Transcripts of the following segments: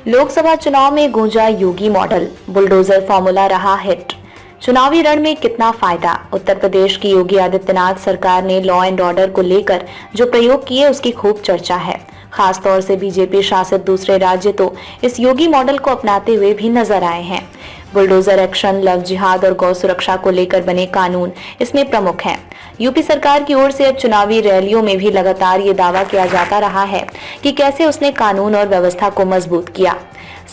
लोकसभा चुनाव में गूंजा योगी मॉडल, बुलडोजर फॉर्मूला रहा हिट। चुनावी रण में कितना फायदा? उत्तर प्रदेश की योगी आदित्यनाथ सरकार ने लॉ एंड ऑर्डर को लेकर जो प्रयोग किए उसकी खूब चर्चा है। खासतौर से बीजेपी शासित दूसरे राज्य तो इस योगी मॉडल को अपनाते हुए भी नजर आए हैं। बुलडोजर एक्शन, लव जिहाद और गौ सुरक्षा को लेकर बने कानून इसमें प्रमुख हैं। यूपी सरकार की ओर से अब चुनावी रैलियों में भी लगातार ये दावा किया जाता रहा है कि कैसे उसने कानून और व्यवस्था को मजबूत किया।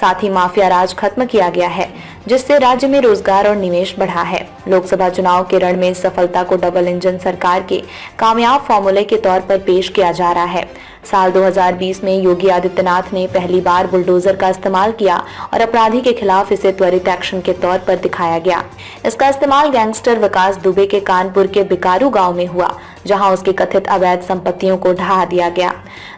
साथ ही माफिया राज खत्म किया गया है, जिससे राज्य में रोजगार और निवेश बढ़ा है। लोकसभा चुनाव के रण में इस सफलता को डबल इंजन सरकार के कामयाब फॉर्मूले के तौर पर पेश किया जा रहा है। साल 2020 में योगी आदित्यनाथ ने पहली बार बुलडोजर का इस्तेमाल किया और अपराधी के खिलाफ इसे त्वरित एक्शन के तौर पर दिखाया गया। इसका इस्तेमाल गैंगस्टर विकास दुबे के कानपुर के बिकारू गांव में हुआ, जहां उसकी कथित अवैध संपत्तियों को ढहा दिया गया।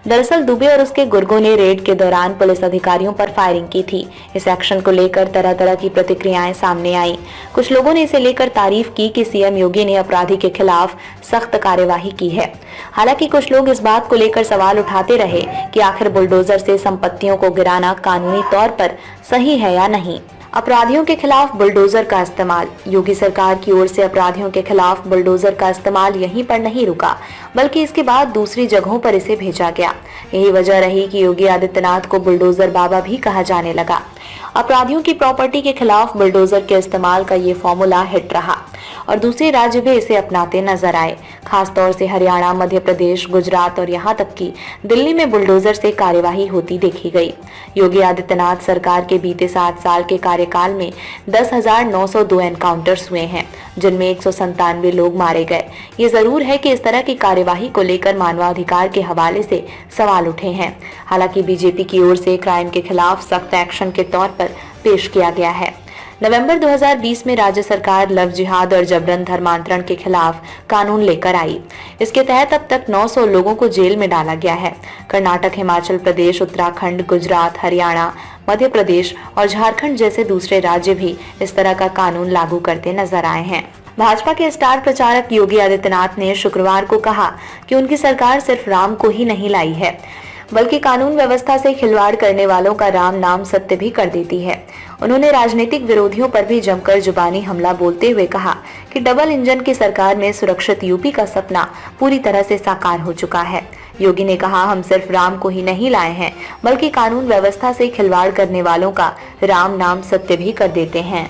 दरअसल दुबे और उसके गुर्गों ने रेड के दौरान पुलिस अधिकारियों पर फायरिंग की थी। इस एक्शन को लेकर तरह तरह की प्रतिक्रियाएं सामने आई। कुछ लोगों ने इसे लेकर तारीफ की कि सीएम योगी ने अपराधी के खिलाफ सख्त कार्यवाही की है। हालांकि कुछ लोग इस बात को लेकर सवाल उठाते रहे कि आखिर बुलडोजर से संपत्तियों को गिराना कानूनी तौर पर सही है या नहीं। अपराधियों के खिलाफ बुलडोजर का इस्तेमाल। योगी सरकार की ओर से अपराधियों के खिलाफ बुलडोजर का इस्तेमाल यहीं पर नहीं रुका, बल्कि इसके बाद दूसरी जगहों पर इसे भेजा गया। यही वजह रही कि योगी आदित्यनाथ को बुलडोजर बाबा भी कहा जाने लगा। अपराधियों की प्रॉपर्टी के खिलाफ बुलडोजर के इस्तेमाल का ये फॉर्मूला हिट रहा और दूसरे राज्य भी इसे अपनाते नजर आए। खासतौर से हरियाणा, मध्य प्रदेश, गुजरात और यहाँ तक कि दिल्ली में बुलडोजर से कार्यवाही होती देखी गई। योगी आदित्यनाथ सरकार के बीते 7 साल के कार्यकाल में 10,902 एनकाउंटर्स हुए हैं, जिनमें 197 लोग मारे गए। ये जरूर है कि इस तरह की कार्यवाही को लेकर मानवाधिकार के हवाले से सवाल उठे हैं। हालांकि बीजेपी की ओर से क्राइम के खिलाफ सख्त एक्शन के तौर पर पेश किया गया है। नवंबर 2020 में राज्य सरकार लव जिहाद और जबरन धर्मांतरण के खिलाफ कानून लेकर आई। इसके तहत अब तक 900 लोगों को जेल में डाला गया है। कर्नाटक, हिमाचल प्रदेश, उत्तराखंड, गुजरात, हरियाणा, मध्य प्रदेश और झारखंड जैसे दूसरे राज्य भी इस तरह का कानून लागू करते नजर आए हैं। भाजपा के स्टार प्रचारक योगी आदित्यनाथ ने शुक्रवार को कहा कि उनकी सरकार सिर्फ राम को ही नहीं लाई है, बल्कि कानून व्यवस्था से खिलवाड़ करने वालों का राम नाम सत्य भी कर देती है। उन्होंने राजनीतिक विरोधियों पर भी जमकर जुबानी हमला बोलते हुए कहा कि डबल इंजन की सरकार में सुरक्षित यूपी का सपना पूरी तरह से साकार हो चुका है। योगी ने कहा, हम सिर्फ राम को ही नहीं लाए हैं, बल्कि कानून व्यवस्था से खिलवाड़ करने वालों का राम नाम सत्य भी कर देते हैं।